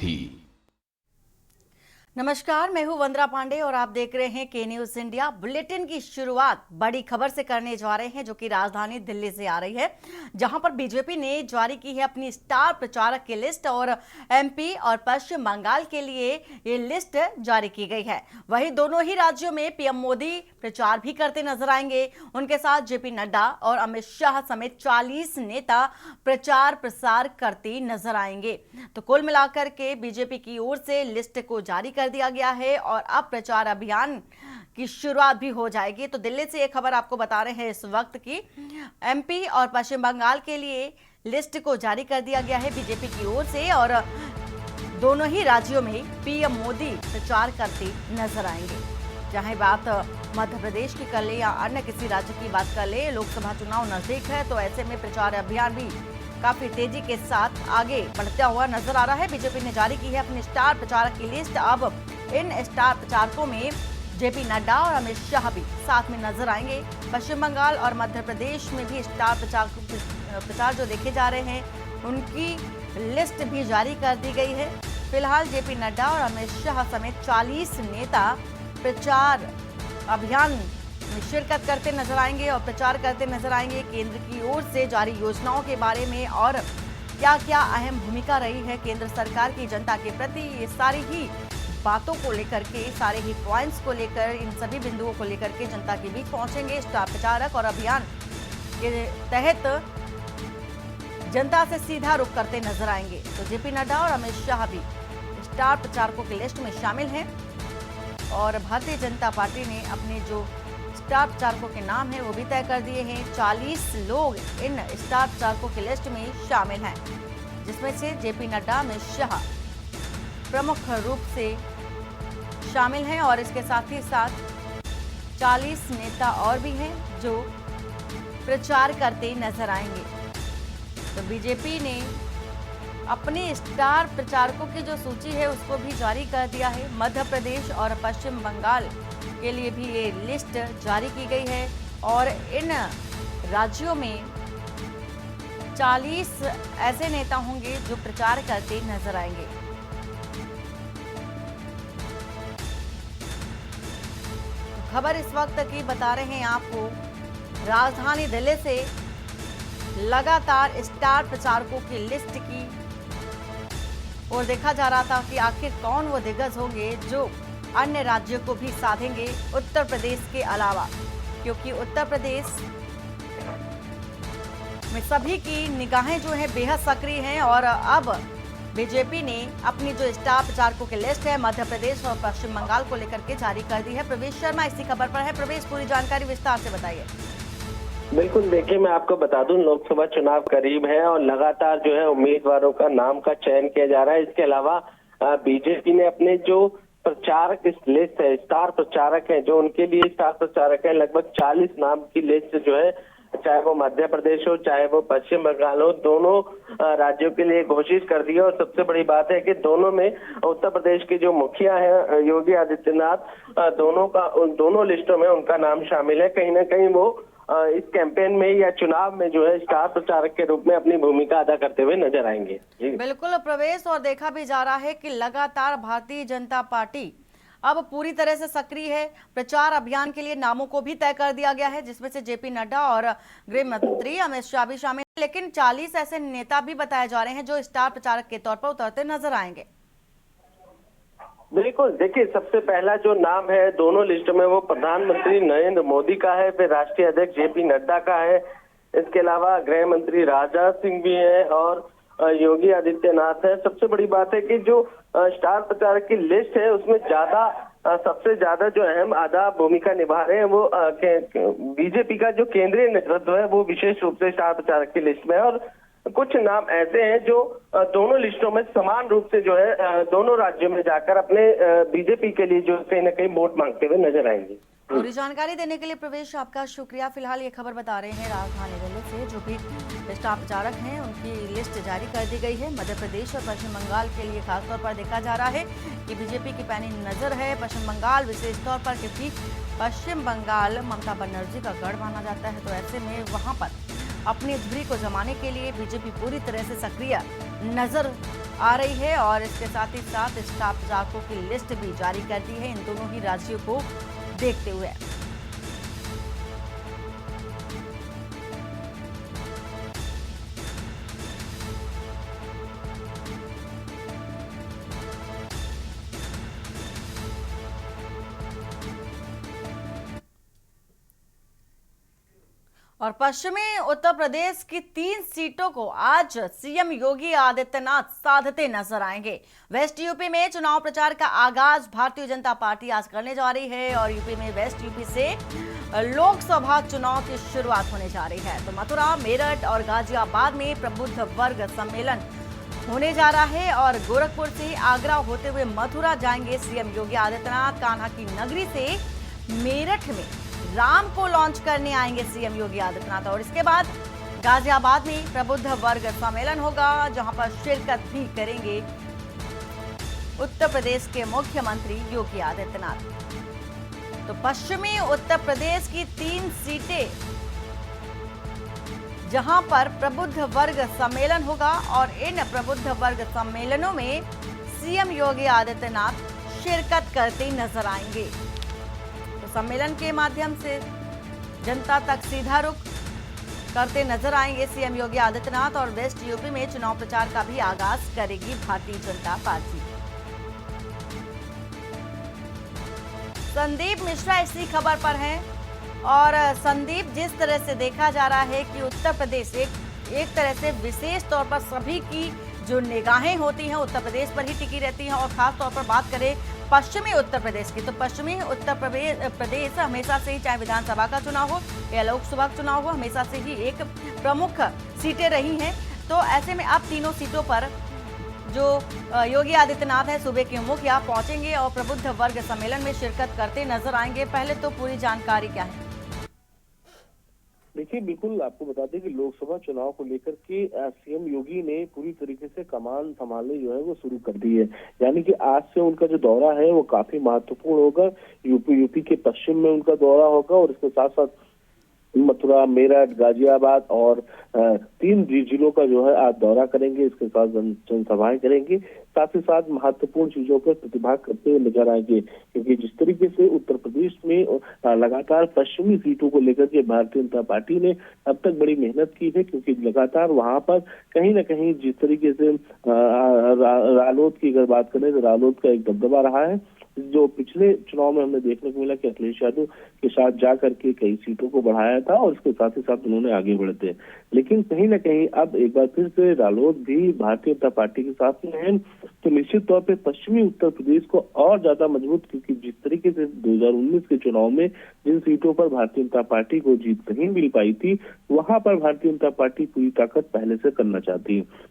थी। नमस्कार, मैं हूं वंदना पांडे और आप देख रहे हैं के न्यूज इंडिया। बुलेटिन की शुरुआत बड़ी खबर से करने जा रहे हैं जो कि राजधानी दिल्ली से आ रही है, जहां पर बीजेपी ने जारी की है अपनी स्टार प्रचारक की लिस्ट और एमपी और पश्चिम बंगाल के लिए ये लिस्ट जारी की गई है। वहीं दोनों ही राज्यों में पीएम मोदी प्रचार भी करते नजर आएंगे। उनके साथ जेपी नड्डा और अमित शाह समेत 40 नेता प्रचार प्रसार करते नजर आएंगे। तो कुल मिलाकर के बीजेपी की ओर से लिस्ट को जारी कर दिया गया है और अब प्रचार अभियान की शुरुआत भी हो जाएगी। तो दिल्ली से एक खबर आपको बता रहे हैं इस वक्त की एमपी और पश्चिम बंगाल के लिए लिस्ट को जारी कर दिया गया है बीजेपी की ओर से और दोनों ही राज्यों में पीएम मोदी प्रचार करते नजर आएंगे। चाहे बात मध्य प्रदेश की कर ले या अन्य किसी राज्य की बात कर ले, लोकसभा चुनाव नजदीक है तो ऐसे में प्रचार अभियान भी काफी तेजी के साथ आगे बढ़ता हुआ नजर आ रहा है। बीजेपी ने जारी की है अपनी स्टार प्रचारक की लिस्ट। अब इन स्टार प्रचारकों में जेपी नड्डा और अमित शाह भी साथ में नजर आएंगे। पश्चिम बंगाल और मध्य प्रदेश में भी स्टार प्रचार जो देखे जा रहे हैं उनकी लिस्ट भी जारी कर दी गई है। फिलहाल जेपी नड्डा और अमित शाह समेत 40 नेता प्रचार अभियान में शिरकत करते नजर आएंगे और प्रचार करते नजर आएंगे केंद्र की ओर से जारी योजनाओं के बारे में और क्या क्या अहम भूमिका रही है केंद्र सरकार की जनता के प्रति। ये सारी ही बातों को लेकर के, सारे ही पॉइंट्स को लेकर, इन सभी बिंदुओं को लेकर के जनता के बीच पहुंचेंगे स्टार प्रचारक और अभियान के तहत जनता से सीधा रुख करते नजर आएंगे। तो जेपी नड्डा और अमित शाह भी स्टार प्रचारकों की लिस्ट में शामिल हैं और भारतीय जनता पार्टी ने अपने जो स्टार प्रचारकों के नाम है वो भी तय कर दिए हैं। 40 लोग इन स्टार प्रचारकों की लिस्ट में शामिल हैं, जिसमें से जेपी नड्डा, अमित शाह प्रमुख रूप से शामिल हैं और इसके साथ ही साथ 40 नेता और भी हैं जो प्रचार करते नजर आएंगे। तो बीजेपी ने अपने स्टार प्रचारकों की जो सूची है उसको भी जारी कर दिया है। मध्य प्रदेश और पश्चिम बंगाल के लिए भी ये लिस्ट जारी की गई है और इन राज्यों में 40 ऐसे नेता होंगे जो प्रचार करते नजर आएंगे। तो खबर इस वक्त की बता रहे हैं आपको राजधानी दिल्ली से लगातार स्टार प्रचारकों की लिस्ट की और देखा जा रहा था कि आखिर कौन वो दिग्गज होंगे जो अन्य राज्यों को भी साधेंगे उत्तर प्रदेश के अलावा, क्योंकि उत्तर प्रदेश में सभी की निगाहें जो है बेहद सक्रिय हैं और अब बीजेपी ने अपनी जो स्टार प्रचारकों की लिस्ट है मध्य प्रदेश और पश्चिम बंगाल को लेकर के जारी कर दी है। प्रवेश शर्मा इसी खबर पर है। प्रवेश, पूरी जानकारी विस्तार से बताइए। बिल्कुल, देखिए मैं आपको बता दूं लोकसभा चुनाव करीब है और लगातार जो है उम्मीदवारों का नाम का चयन किया जा रहा है। इसके अलावा बीजेपी ने अपने जो प्रचारक इस लिस्ट है, स्टार प्रचारक है जो उनके लिए स्टार प्रचारक है, लगभग 40 नाम की लिस्ट जो है, चाहे वो मध्य प्रदेश हो चाहे वो पश्चिम बंगाल हो, दोनों राज्यों के लिए घोषित कर दिया। और सबसे बड़ी बात है कि दोनों में उत्तर प्रदेश के जो मुखिया है योगी आदित्यनाथ, दोनों लिस्टों में उनका नाम शामिल है। कहीं ना कहीं वो इस कैंपेन में या चुनाव में जो है स्टार प्रचारक के रूप में अपनी भूमिका अदा करते हुए नजर आएंगे। बिल्कुल प्रवेश, और देखा भी जा रहा है कि लगातार भारतीय जनता पार्टी अब पूरी तरह से सक्रिय है। प्रचार अभियान के लिए नामों को भी तय कर दिया गया है, जिसमें से जेपी नड्डा और गृह मंत्री अमित शाह भी शामिल हैं। लेकिन 40 ऐसे नेता भी बताए जा रहे हैं जो स्टार प्रचारक के तौर पर उतरते नजर आएंगे। बिल्कुल, देखिए सबसे पहला जो नाम है दोनों लिस्ट में वो प्रधानमंत्री नरेंद्र मोदी का है, फिर राष्ट्रीय अध्यक्ष जेपी नड्डा का है। इसके अलावा गृह मंत्री राजनाथ सिंह भी है और योगी आदित्यनाथ है। सबसे बड़ी बात है कि जो स्टार प्रचारक की लिस्ट है उसमें सबसे ज्यादा जो अहम आधा भूमिका निभा रहे हैं वो बीजेपी का जो केंद्रीय नेतृत्व है वो विशेष रूप से स्टार प्रचारक की लिस्ट में है। और कुछ नाम ऐसे हैं जो दोनों लिस्टों में समान रूप से जो है दोनों राज्यों में जाकर अपने बीजेपी के लिए जो कहीं ना कहीं वोट मांगते हुए नजर आएंगे। पूरी जानकारी देने के लिए प्रवेश आपका शुक्रिया। फिलहाल ये खबर बता रहे हैं राजधानी दिल्ली से जो भी स्टार प्रचारक हैं उनकी लिस्ट जारी कर दी गई है। मध्य प्रदेश और पश्चिम बंगाल के लिए खासतौर पर देखा जा रहा है कि बीजेपी की पैनी नजर है पश्चिम बंगाल विशेष तौर पर, क्योंकि पश्चिम बंगाल ममता बनर्जी का गढ़ माना जाता है। तो ऐसे में वहां पर अपनी धुरी को जमाने के लिए बीजेपी पूरी तरह से सक्रिय नजर आ रही है और इसके साथ ही साथ स्टार प्रचारकों की लिस्ट भी जारी कर दी है इन दोनों ही राज्यों को देखते हुए। और पश्चिमी उत्तर प्रदेश की 3 सीटों को आज सीएम योगी आदित्यनाथ साधते नजर आएंगे। वेस्ट यूपी में चुनाव प्रचार का आगाज भारतीय जनता पार्टी आज करने जा रही है और यूपी में वेस्ट यूपी से लोकसभा चुनाव की शुरुआत होने जा रही है। तो मथुरा, मेरठ और गाजियाबाद में प्रबुद्ध वर्ग सम्मेलन होने जा रहा है और गोरखपुर से आगरा होते हुए मथुरा जाएंगे सीएम योगी आदित्यनाथ। कान्हा की नगरी से मेरठ में राम को लॉन्च करने आएंगे सीएम योगी आदित्यनाथ और इसके बाद गाजियाबाद में प्रबुद्ध वर्ग सम्मेलन होगा जहां पर शिरकत भी करेंगे उत्तर प्रदेश के मुख्यमंत्री योगी आदित्यनाथ। तो पश्चिमी उत्तर प्रदेश की 3 सीटें जहां पर प्रबुद्ध वर्ग सम्मेलन होगा और इन प्रबुद्ध वर्ग सम्मेलनों में सीएम योगी आदित्यनाथ शिरकत करते नजर आएंगे। सम्मेलन के माध्यम से जनता तक सीधा रुख करते नजर आएंगे सीएम योगी आदित्यनाथ और वेस्ट यूपी में चुनाव प्रचार का भी आगाज करेगी भारतीय जनता पार्टी। संदीप मिश्रा इसी खबर पर हैं और संदीप, जिस तरह से देखा जा रहा है कि उत्तर प्रदेश एक तरह से विशेष तौर पर सभी की जो निगाहें होती हैं उत्तर प्रदेश पर ही टिकी रहती हैं और खास तौर पर बात करें पश्चिमी उत्तर प्रदेश की, तो पश्चिमी उत्तर प्रदेश हमेशा से ही, चाहे विधानसभा का चुनाव हो या लोकसभा का चुनाव हो, हमेशा से ही एक प्रमुख सीटें रही हैं। तो ऐसे में अब तीनों सीटों पर जो योगी आदित्यनाथ है सूबे के मुखिया पहुंचेंगे और प्रबुद्ध वर्ग सम्मेलन में शिरकत करते नजर आएंगे। पहले तो पूरी जानकारी क्या है? देखिए, बिल्कुल आपको बता दें कि लोकसभा चुनाव को लेकर के सीएम योगी ने पूरी तरीके से कमान संभालने जो है वो शुरू कर दी है। यानी कि आज से उनका जो दौरा है वो काफी महत्वपूर्ण होगा। यूपी के पश्चिम में उनका दौरा होगा और इसके साथ साथ मथुरा, मेरठ, गाजियाबाद और 3 जिलों का जो है आज दौरा करेंगे। इसके साथ जनसभाएं करेंगे, साथ ही साथ महत्वपूर्ण चीजों पर प्रतिभाग करते हुए नजर आएंगे। क्योंकि जिस तरीके से उत्तर प्रदेश में लगातार पश्चिमी सीटों को लेकर के भारतीय जनता पार्टी ने अब तक बड़ी मेहनत की है, क्योंकि लगातार वहां पर कहीं ना कहीं जिस तरीके से रालोद की अगर बात करें तो रालोद का एक दबदबा रहा है। जो पिछले चुनाव में हमने देखने को मिला कि अखिलेश यादव के साथ जा करके कई सीटों को बढ़ाया था और इसके साथ ही साथ उन्होंने आगे बढ़े थे। लेकिन कहीं ना कहीं अब एक बार फिर से रालोद भी भारतीय जनता पार्टी के साथ में है, तो निश्चित तौर पे पश्चिमी उत्तर प्रदेश को और ज्यादा मजबूत, क्योंकि जिस तरीके से 2019 के चुनाव में जिन सीटों पर भारतीय जनता पार्टी को जीत नहीं मिल पाई थी, वहां पर भारतीय जनता पार्टी पूरी ताकत पहले से करना चाहती है।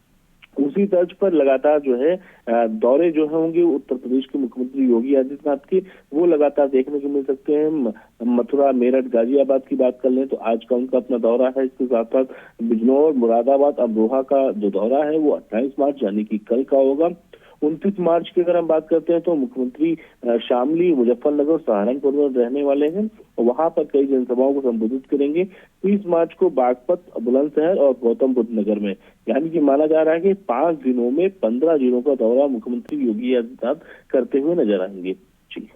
उसी तर्ज पर लगातार जो है दौरे जो होंगे उत्तर प्रदेश के मुख्यमंत्री योगी आदित्यनाथ के, वो लगातार देखने को मिल सकते हैं। मथुरा, मेरठ, गाजियाबाद की बात कर लें तो आज का उनका अपना दौरा है। इसके साथ साथ बिजनौर, मुरादाबाद, अमरोहा का जो दौरा है वो 28 मार्च यानी कि कल का होगा। 29 मार्च की अगर हम बात करते हैं तो मुख्यमंत्री शामली, मुजफ्फरनगर, सहारनपुर में रहने वाले हैं, वहां पर कई जनसभाओं को संबोधित करेंगे। 30 मार्च को बागपत, बुलंदशहर और गौतम बुद्ध नगर में, यानी कि माना जा रहा है कि 5 दिनों में 15 जिलों का दौरा मुख्यमंत्री योगी आदित्यनाथ करते हुए नजर आएंगे। जी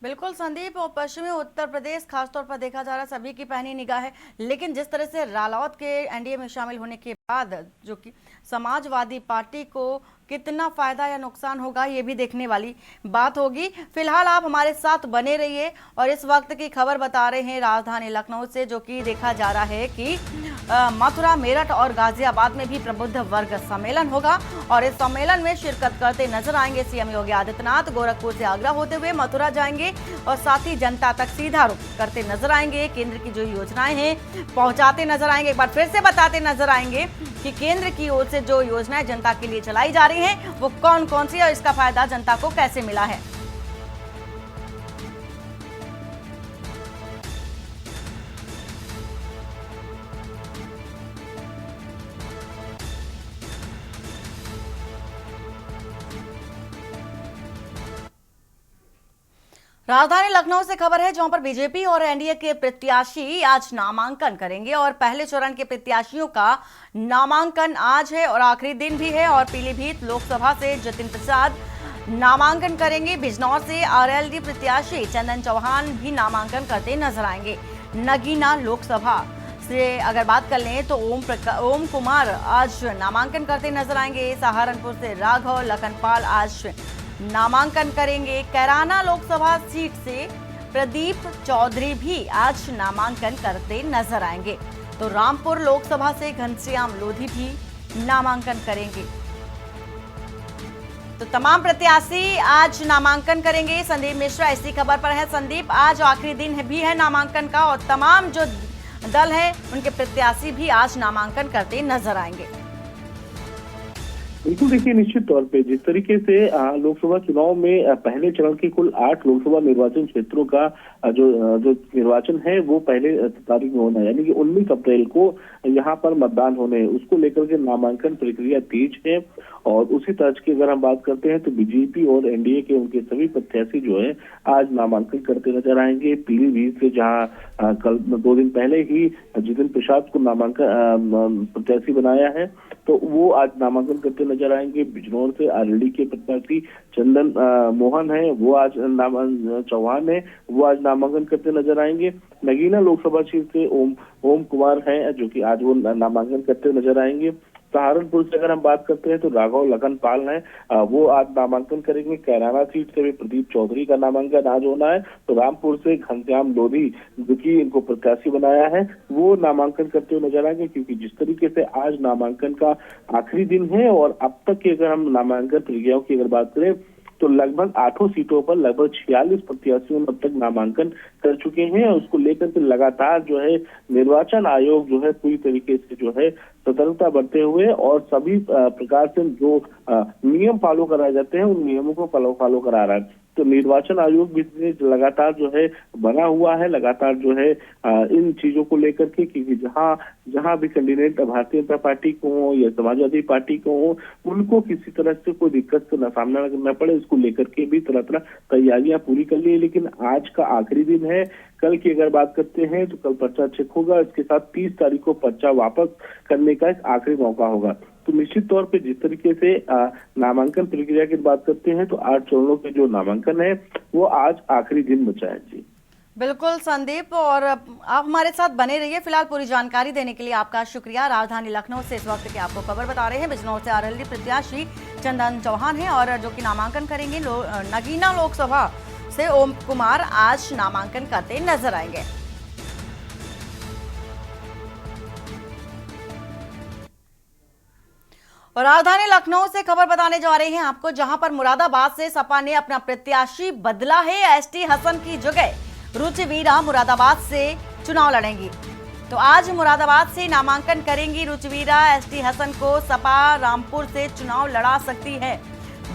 बिल्कुल संदीप, और पश्चिमी उत्तर प्रदेश खासतौर पर देखा जा रहा है सभी की पैनी निगाह है, लेकिन जिस तरह से रालोद के एनडीए में शामिल होने के बाद जो कि समाजवादी पार्टी को कितना फायदा या नुकसान होगा ये भी देखने वाली बात होगी। फिलहाल आप हमारे साथ बने रहिए और इस वक्त की खबर बता रहे हैं राजधानी लखनऊ से, जो कि देखा जा रहा है कि मथुरा, मेरठ और गाजियाबाद में भी प्रबुद्ध वर्ग सम्मेलन होगा और इस सम्मेलन में शिरकत करते नजर आएंगे सीएम योगी आदित्यनाथ। गोरखपुर से आगरा होते हुए मथुरा जाएंगे और साथ ही जनता तक सीधा रुख करते नजर आएंगे। केंद्र की जो योजनाएं हैं पहुंचाते नजर आएंगे। एक बार फिर से बताते नजर आएंगे कि केंद्र की ओर से जो योजनाएं जनता के लिए चलाई जा रही हैं वो कौन कौन सी है और इसका फायदा जनता को कैसे मिला है। राजधानी लखनऊ से खबर है जहां पर बीजेपी और एनडीए के प्रत्याशी आज नामांकन करेंगे और पहले चरण के प्रत्याशियों का नामांकन आज है और आखिरी दिन भी है। और पीलीभीत लोकसभा से जतिन प्रसाद नामांकन करेंगे। बिजनौर से आरएलडी प्रत्याशी चंदन चौहान भी नामांकन करते नजर आएंगे। नगीना लोकसभा से अगर बात कर लें तो ओम कुमार आज नामांकन करते नजर आएंगे। सहारनपुर से राघव लखनपाल आज नामांकन करेंगे। कैराना लोकसभा सीट से प्रदीप चौधरी भी आज नामांकन करते नजर आएंगे। तो रामपुर लोकसभा से घनश्याम लोधी भी नामांकन करेंगे। तो तमाम प्रत्याशी आज नामांकन करेंगे। संदीप मिश्रा इसी खबर पर है। संदीप, आज आखिरी दिन भी है नामांकन का और तमाम जो दल है उनके प्रत्याशी भी आज नामांकन करते नजर आएंगे। बिल्कुल, देखिए निश्चित तौर पे जिस तरीके से लोकसभा चुनाव में पहले चरण के कुल 8 लोकसभा निर्वाचन क्षेत्रों का जो निर्वाचन है वो पहले तारीख में होना है, यानी कि 19 अप्रैल को यहाँ पर मतदान होने हैं। उसको लेकर के नामांकन प्रक्रिया तेज है। और उसी तर्ज की अगर हम बात करते हैं तो बीजेपी और एनडीए के उनके सभी प्रत्याशी जो है आज नामांकन करते नजर आएंगे। पीलीभीत से जहां कल 2 दिन पहले ही जितिन प्रसाद को नामांकन प्रत्याशी बनाया है तो वो आज नामांकन करते नजर आएंगे। बिजनौर से आरएलडी के प्रत्याशी चंदन मोहन है, वो आज चौहान है, वो आज नामांकन करते नजर आएंगे। नगीना लोकसभा सीट से ओम कुमार है जो कि आज वो नामांकन करते नजर आएंगे। सहारनपुर से अगर हम बात करते हैं तो राघव लखनपाल है, वो आज नामांकन करेंगे। कैराना सीट से भी प्रदीप चौधरी का नामांकन आज होना है। तो रामपुर से घनश्याम लोधी जो कि इनको प्रत्याशी बनाया है वो नामांकन करते हुए नजर आएंगे, क्योंकि जिस तरीके से आज नामांकन का आखिरी दिन है और अब तक की अगर हम नामांकन प्रक्रियाओं की अगर बात करें तो लगभग 8 सीटों पर लगभग 46 प्रत्याशियों ने अब तक नामांकन कर चुके हैं। उसको लेकर के लगातार जो है निर्वाचन आयोग जो है पूरी तरीके से जो है सतर्कता बरते हुए और सभी प्रकार से जो नियम फॉलो कराए जाते हैं उन नियमों को फॉलो करा रहा है। तो निर्वाचन आयोग भी लगातार जो है बना हुआ है, लगातार जो है इन चीजों को लेकर के, क्योंकि जहां भी कैंडिडेट भारतीय जनता पार्टी को हो या समाजवादी पार्टी को हो उनको किसी तरह से कोई दिक्कत का सामना करना पड़े, इसको लेकर के भी तरह तरह तैयारियां पूरी कर ली है। लेकिन आज का आखिरी दिन है। कल की अगर बात करते हैं तो कल पर्चा चेक होगा, इसके साथ 30 तारीख को पर्चा वापस करने का एक आखिरी मौका होगा। तो निश्चित तौर पे जिस तरीके से नामांकन प्रक्रिया की बात करते हैं तो 8 चरणों के जो नामांकन है वो आज आखिरी दिन बचा है। जी बिल्कुल संदीप, और आप हमारे साथ बने रहिए। फिलहाल पूरी जानकारी देने के लिए आपका शुक्रिया। राजधानी लखनऊ से इस वक्त की आपको खबर बता रहे हैं। बिजनौर से आरएलडी प्रत्याशी चंदन चौहान है और जो कि नामांकन करेंगे। नगीना लोकसभा से ओम कुमार आज नामांकन करते नजर आएंगे। और राजधानी लखनऊ से खबर बताने जा रहे हैं आपको, जहां पर मुरादाबाद से सपा ने अपना प्रत्याशी बदला है। एसटी हसन की जगह रुचि वीरा मुरादाबाद से चुनाव लड़ेंगी। तो आज मुरादाबाद से नामांकन करेंगी रुचि वीरा। एसटी हसन को सपा रामपुर से चुनाव लड़ा सकती है।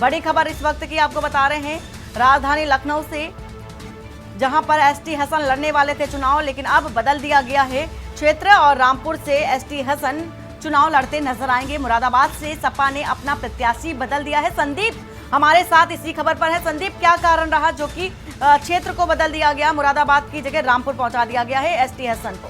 बड़ी खबर इस वक्त की आपको बता रहे हैं राजधानी लखनऊ से, जहां पर एसटी हसन लड़ने वाले थे चुनाव, लेकिन अब बदल दिया गया है क्षेत्र और रामपुर से एसटी हसन चुनाव लड़ते नजर आएंगे। मुरादाबाद से सपा ने अपना प्रत्याशी बदल दिया है। संदीप हमारे साथ इसी खबर पर है। संदीप, क्या कारण रहा जो कि क्षेत्र को बदल दिया गया, मुरादाबाद की जगह रामपुर पहुंचा दिया गया है एसटी हसन को?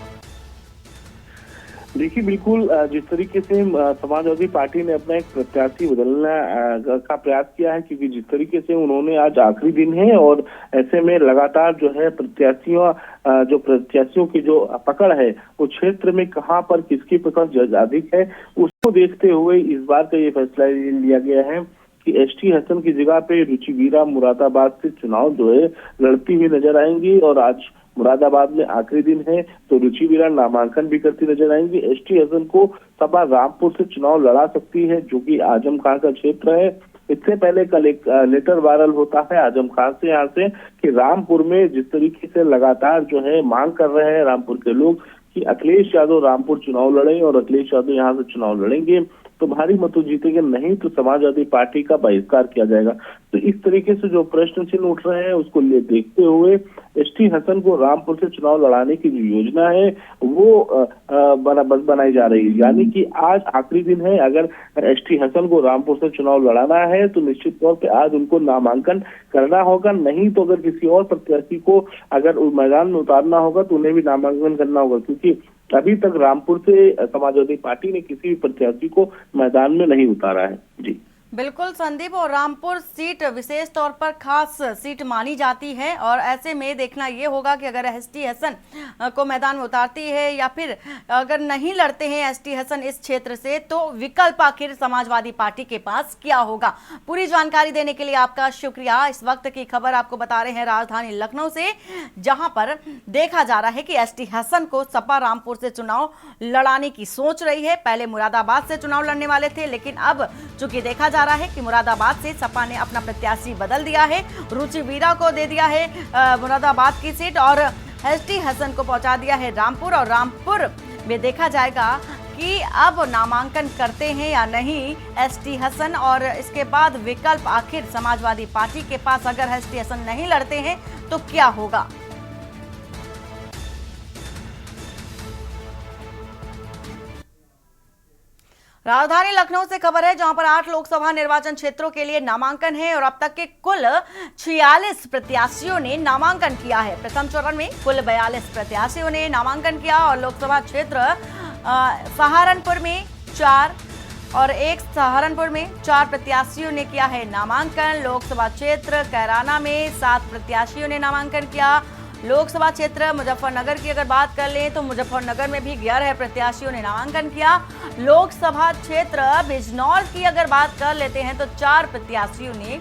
देखिए बिल्कुल, जिस तरीके से समाजवादी पार्टी ने अपना एक प्रत्याशी बदलने का प्रयास किया है, क्योंकि जिस तरीके से उन्होंने आज आखिरी दिन है और ऐसे में लगातार जो है प्रत्याशियों की जो पकड़ है वो क्षेत्र में कहां पर किसकी पकड़ अधिक है उसको देखते हुए इस बार का ये फैसला लिया गया है कि एसटी हसन की जगह पे रुचि वीरा मुरादाबाद से चुनाव जो है लड़ती हुई नजर आएंगी। और आज मुरादाबाद में आखिरी दिन है तो रुचि वीरा नामांकन भी करती नजर आएंगी। एसटी हसन को सपा रामपुर से चुनाव लड़ा सकती है, जो कि आजम खान का क्षेत्र है। इससे पहले कल एक लेटर वायरल होता है आजम खान से यहाँ से कि रामपुर में जिस तरीके से लगातार जो है मांग कर रहे हैं रामपुर के लोग कि अखिलेश यादव रामपुर चुनाव लड़े और अखिलेश यादव यहाँ से चुनाव लड़ेंगे, तो भारी मतों जीतेंगे, नहीं तो समाजवादी पार्टी का बहिष्कार किया जाएगा। तो इस तरीके से जो प्रश्न चिन्ह उठ रहे हैं उसको देखते हुए एसटी हसन को रामपुर से चुनाव लड़ाने की जो योजना है वो बनाई जा रही है। यानी कि आज आखिरी दिन है, अगर एसटी हसन को रामपुर से चुनाव लड़ाना है तो निश्चित तौर पे आज उनको नामांकन करना होगा, नहीं तो अगर किसी और प्रत्याशी को अगर मैदान में उतारना होगा तो उन्हें भी नामांकन करना होगा, क्योंकि अभी तक रामपुर से समाजवादी पार्टी ने किसी भी प्रत्याशी को मैदान में नहीं उतारा है। जी बिल्कुल संदीप, और रामपुर सीट विशेष तौर पर खास सीट मानी जाती है, और ऐसे में देखना ये होगा कि अगर एसटी हसन को मैदान में उतारती है या फिर अगर नहीं लड़ते हैं एसटी हसन इस क्षेत्र से, तो विकल्प आखिर समाजवादी पार्टी के पास क्या होगा। पूरी जानकारी देने के लिए आपका शुक्रिया। इस वक्त की खबर आपको बता रहे हैं राजधानी लखनऊ से, जहां पर देखा जा रहा है कि एसटी हसन को सपा रामपुर से चुनाव लड़ाने की सोच रही है। पहले मुरादाबाद से चुनाव लड़ने वाले थे, लेकिन अब चूंकि देखा जा रहा है कि मुरादाबाद से सपा ने अपना प्रत्याशी बदल दिया है, रुचि वीरा को दे दिया है मुरादाबाद की सीट और एसटी हसन को पहुंचा दिया है रामपुर। और रामपुर में देखा जाएगा कि अब नामांकन करते हैं या नहीं एसटी हसन, और इसके बाद विकल्प आखिर समाजवादी पार्टी के पास अगर एसटी हसन नहीं लड़ते हैं तो क्या होगा। राजधानी लखनऊ से खबर है, जहां पर 8 लोकसभा निर्वाचन क्षेत्रों के लिए नामांकन है और अब तक के कुल 46 प्रत्याशियों ने नामांकन किया है। प्रथम चरण में कुल 42 प्रत्याशियों ने नामांकन किया और लोकसभा क्षेत्र सहारनपुर में 4 और एक सहारनपुर में 4 प्रत्याशियों ने किया है नामांकन। लोकसभा क्षेत्र कैराना में 7 प्रत्याशियों ने नामांकन किया। लोकसभा क्षेत्र मुजफ्फरनगर की अगर बात कर लें तो मुजफ्फरनगर में भी 11 प्रत्याशियों ने नामांकन किया। लोकसभा क्षेत्र बिजनौर की अगर बात कर लेते हैं तो 4 प्रत्याशियों ने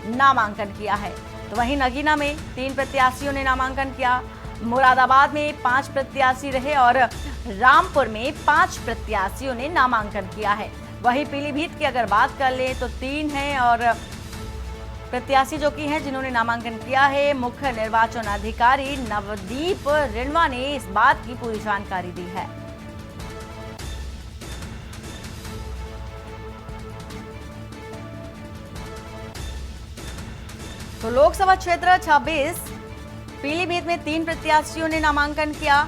नामांकन किया है। तो वहीं नगीना में 3 प्रत्याशियों ने नामांकन किया। मुरादाबाद में 5 प्रत्याशी रहे और रामपुर में 5 प्रत्याशियों ने नामांकन किया है। वहीं पीलीभीत की अगर बात कर लें तो 3 हैं और प्रत्याशी जो की हैं जिन्होंने नामांकन किया है। मुख्य निर्वाचन अधिकारी नवदीप रिणवा ने इस बात की पूरी जानकारी दी है। तो लोकसभा क्षेत्र 26 पीलीभीत में 3 प्रत्याशियों ने नामांकन किया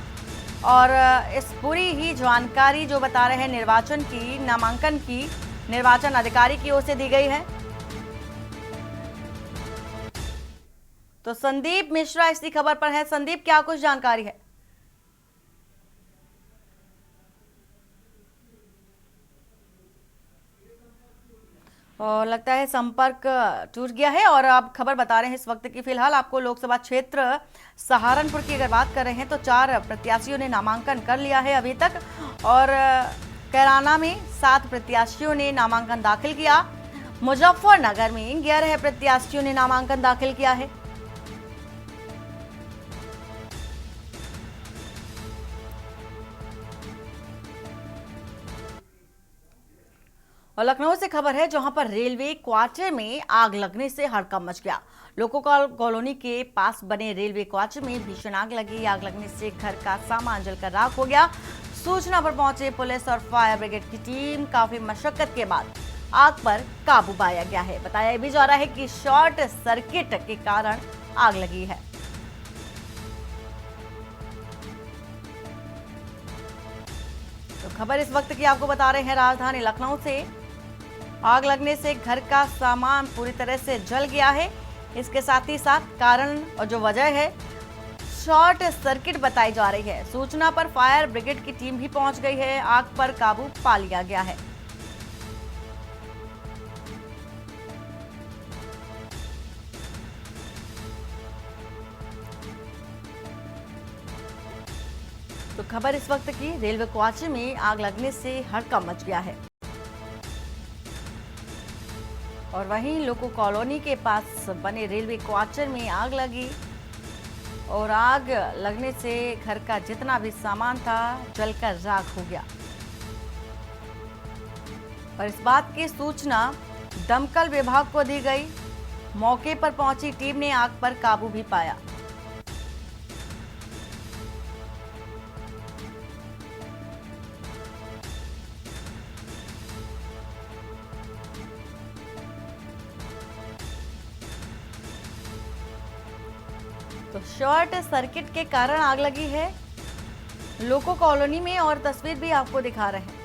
और इस पूरी ही जानकारी जो बता रहे हैं निर्वाचन की, नामांकन की निर्वाचन अधिकारी की ओर से दी गई है। तो संदीप मिश्रा इसी खबर पर है। संदीप, क्या कुछ जानकारी है? और लगता है संपर्क टूट गया है और आप खबर बता रहे हैं इस वक्त की। फिलहाल आपको लोकसभा क्षेत्र सहारनपुर की अगर बात कर रहे हैं तो 4 प्रत्याशियों ने नामांकन कर लिया है अभी तक और कैराना में 7 प्रत्याशियों ने नामांकन दाखिल किया। मुजफ्फरनगर में 11 प्रत्याशियों ने नामांकन दाखिल किया है। और लखनऊ से खबर है, जहां पर रेलवे क्वार्टर में आग लगने से हड़कंप मच गया। लोको कॉलोनी के पास बने रेलवे क्वार्टर में भीषण आग लगी। आग लगने से घर का सामान जलकर राख हो गया। सूचना पर पहुंचे पुलिस और फायर ब्रिगेड की टीम। काफी मशक्कत के बाद आग पर काबू पाया गया है। बताया भी जा रहा है कि शॉर्ट सर्किट के कारण आग लगी है। तो खबर इस वक्त की आपको बता रहे हैं राजधानी लखनऊ से। आग लगने से घर का सामान पूरी तरह से जल गया है। इसके साथ ही साथ कारण और जो वजह है शॉर्ट सर्किट बताई जा रही है। सूचना पर फायर ब्रिगेड की टीम भी पहुंच गई है। आग पर काबू पा लिया गया है। तो खबर इस वक्त की, रेलवे क्वार्टर में आग लगने से हड़कंप मच गया है। और वहीं लोको कॉलोनी के पास बने रेलवे क्वार्टर में आग लगी और आग लगने से घर का जितना भी सामान था जलकर राख हो गया। और इस बात की सूचना दमकल विभाग को दी गई। मौके पर पहुंची टीम ने आग पर काबू भी पाया। तो शॉर्ट सर्किट के कारण आग लगी है लोको कॉलोनी में, और तस्वीर भी आपको दिखा रहे हैं।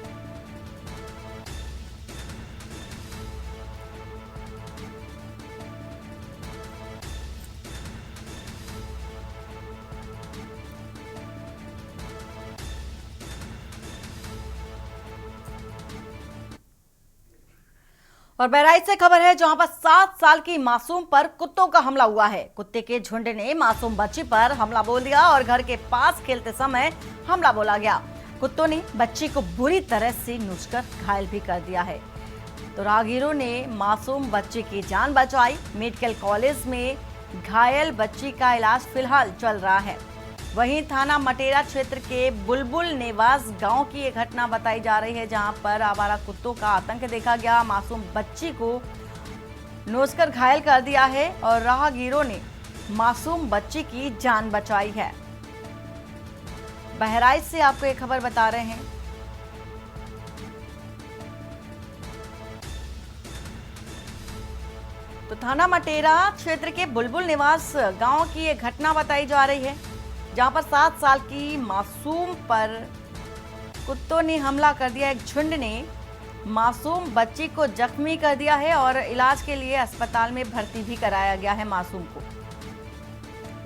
और बहराइच से खबर है जहां पर 7 साल की मासूम पर कुत्तों का हमला हुआ है। कुत्ते के झुंड ने मासूम बच्ची पर हमला बोल दिया और घर के पास खेलते समय हमला बोला गया। कुत्तों ने बच्ची को बुरी तरह से नोचकर घायल भी कर दिया है। तो राहगीरों ने मासूम बच्ची की जान बचाई। मेडिकल कॉलेज में घायल बच्ची का इलाज फिलहाल चल रहा है। वहीं थाना मटेरा क्षेत्र के बुलबुल निवास गांव की एक घटना बताई जा रही है जहां पर आवारा कुत्तों का आतंक देखा गया। मासूम बच्ची को नोचकर घायल कर दिया है और राहगीरों ने मासूम बच्ची की जान बचाई है। बहराइच से आपको एक खबर बता रहे हैं। तो थाना मटेरा क्षेत्र के बुलबुल निवास गांव की एक घटना बताई जा रही है जहां पर 7 साल की मासूम पर कुत्तों ने हमला कर दिया। एक झुंड ने मासूम बच्ची को जख्मी कर दिया है और इलाज के लिए अस्पताल में भर्ती भी कराया गया है मासूम को।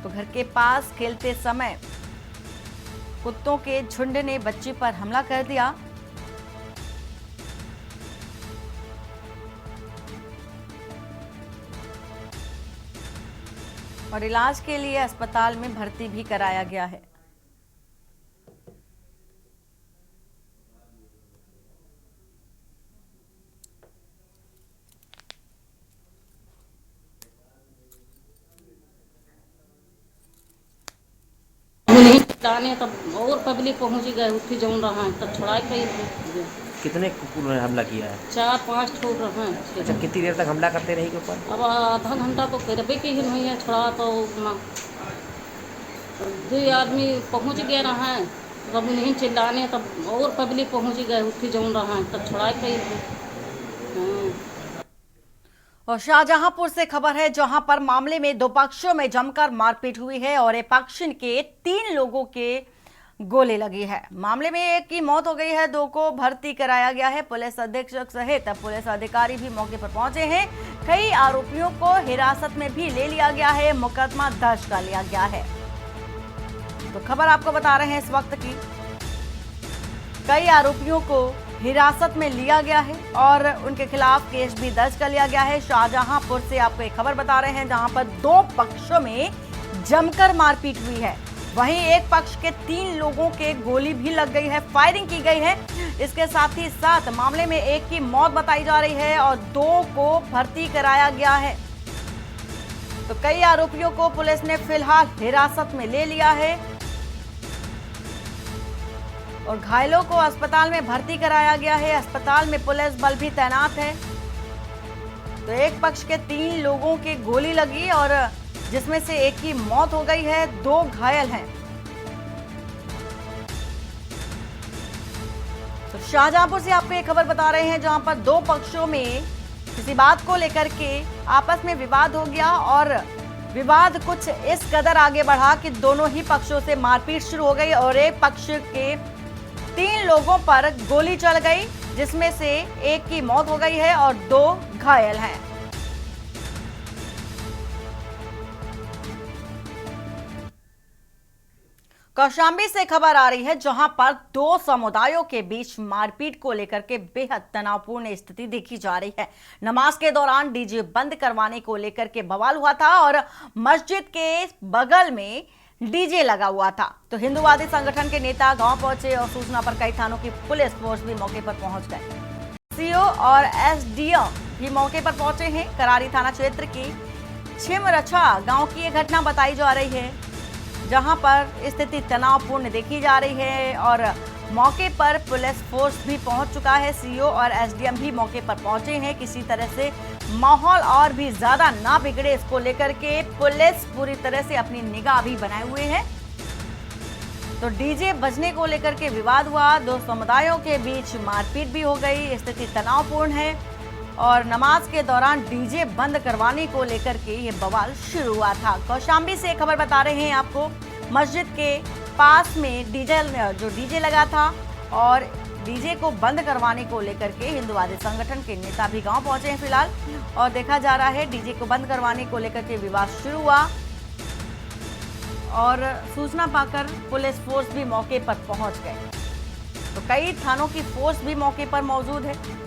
तो घर के पास खेलते समय कुत्तों के झुंड ने बच्ची पर हमला कर दिया। और इलाज के लिए अस्पताल में भर्ती भी कराया गया है। लाने तब और पब्लिक पहुंच गए, उठी जौन रहा है तब छुड़ाई कई। कितने कुकुर ने हमला किया है? 4-5 ठोक रहे हैं। अच्छा, कितनी देर तक हमला करते रहे के ऊपर? अब आधा घंटा तो करबे की ही नहीं है, छुड़ा तो 2 आदमी पहुंच गए रहा है। तब नहीं चिल्लाने तब और पब्लिक पहुंच गए, उठी जौन रहा है तब छुड़ाई कई। और शाहजहांपुर से खबर है जहां पर मामले में 2 पक्षों में जमकर मारपीट हुई है और एक पक्ष के 3 लोगों के गोली लगी है। मामले में एक की मौत हो गई है, 2 को भर्ती कराया गया है। पुलिस अधीक्षक सहित पुलिस अधिकारी भी मौके पर पहुंचे हैं। कई आरोपियों को हिरासत में भी ले लिया गया है, मुकदमा दर्ज कर लिया गया है। तो खबर आपको बता रहे हैं इस वक्त की, कई आरोपियों को हिरासत में लिया गया है और उनके खिलाफ केस भी दर्ज कर लिया गया है। शाहजहांपुर से आपको एक खबर बता रहे हैं जहां पर 2 पक्षों में जमकर मारपीट हुई है। वहीं एक पक्ष के 3 लोगों के गोली भी लग गई है, फायरिंग की गई है। इसके साथ ही साथ मामले में एक की मौत बताई जा रही है और 2 को भर्ती कराया गया है। तो कई आरोपियों को पुलिस ने फिलहाल हिरासत में ले लिया है और घायलों को अस्पताल में भर्ती कराया गया है। अस्पताल में पुलिस बल भी तैनात है। तो एक पक्ष के 3 लोगों के गोली लगी और जिसमें से एक की मौत हो गई है, 2 घायल हैं। तो शाहजहांपुर से आपको एक खबर बता रहे हैं जहां पर 2 पक्षों में किसी बात को लेकर के आपस में विवाद हो गया और विवाद कुछ इस कदर आगे बढ़ा कि दोनों ही पक्षों से मारपीट शुरू हो गई और एक पक्ष के 3 लोगों पर गोली चल गई, जिसमें से एक की मौत हो गई है और 2 घायल हैं। कौशाम्बी से खबर आ रही है जहां पर 2 समुदायों के बीच मारपीट को लेकर के बेहद तनावपूर्ण स्थिति देखी जा रही है। नमाज के दौरान डीजे बंद करवाने को लेकर के बवाल हुआ था और मस्जिद के बगल में डीजे लगा हुआ था। तो हिंदूवादी संगठन के नेता गांव पहुंचे और सूचना पर कई थानों की पुलिस फोर्स भी मौके पर पहुंच गए। सीओ और एसडीएम भी मौके पर पहुंचे हैं। करारी थाना क्षेत्र की छिमरछा गांव की यह घटना बताई जा रही है जहां पर स्थिति तनावपूर्ण देखी जा रही है और मौके पर पुलिस फोर्स भी पहुंच चुका है। सीओ और एसडीएम भी मौके पर पहुंचे हैं। किसी तरह से माहौल और भी ज्यादा ना बिगड़े इसको लेकर के पुलिस पूरी तरह से अपनी निगाह भी बनाए हुए है। तो डीजे बजने को लेकर के विवाद हुआ, 2 समुदायों के बीच मारपीट भी हो गई, स्थिति तनावपूर्ण है और नमाज के दौरान डीजे बंद करवाने को लेकर के ये बवाल शुरू हुआ था। कौशाम्बी से खबर बता रहे हैं आपको, मस्जिद के पास में डीजे लगा था और डीजे को बंद करवाने को लेकर के हिंदुवादी संगठन के नेता भी गांव पहुंचे हैं फिलहाल, और देखा जा रहा है डीजे को बंद करवाने को लेकर के विवाद शुरू हुआ और सूचना पाकर पुलिस फोर्स भी मौके पर पहुंच गए। तो कई थानों की फोर्स भी मौके पर मौजूद है।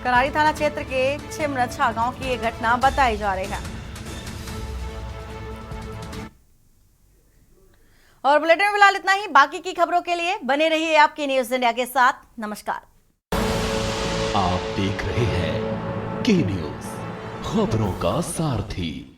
करारी थाना क्षेत्र के छिमरछा गांव की ये घटना बताई जा रही है। और बुलेटिन में फिलहाल इतना ही। बाकी की खबरों के लिए बने रहिए आपके न्यूज इंडिया के साथ। नमस्कार। आप देख रहे हैं के न्यूज, खबरों का सारथी।